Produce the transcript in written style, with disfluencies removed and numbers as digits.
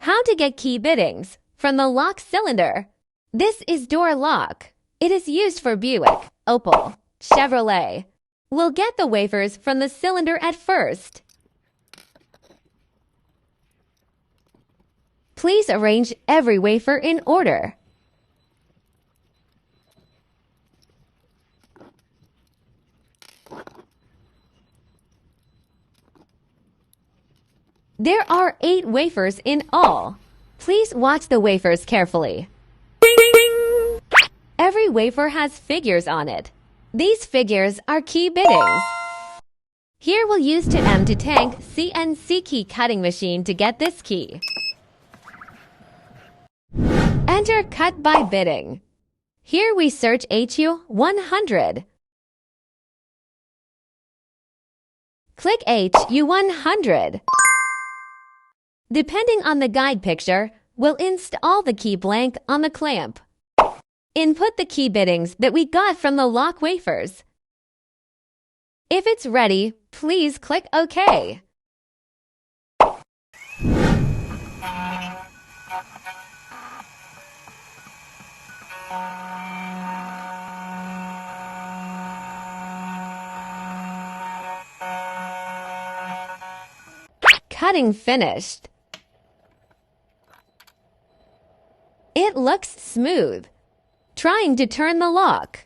How to get key bittings from the lock cylinder. This is door lock. It is used for Buick, Opel, Chevrolet. We'll get the wafers from the cylinder at first. Please arrange every wafer in order. There are 8 wafers in all. Please watch the wafers carefully. Ding, ding, ding. Every wafer has figures on it. These figures are key bittings. Here we'll use 2m2tank CNC key cutting machine to get this key. Enter cut by bitting. Here we search HU100. Click HU100. Depending on the guide picture, we'll install the key blank on the clamp. Input the key bittings that we got from the lock wafers. If it's ready, please click OK. Cutting finished. It looks smooth. Trying to turn the lock.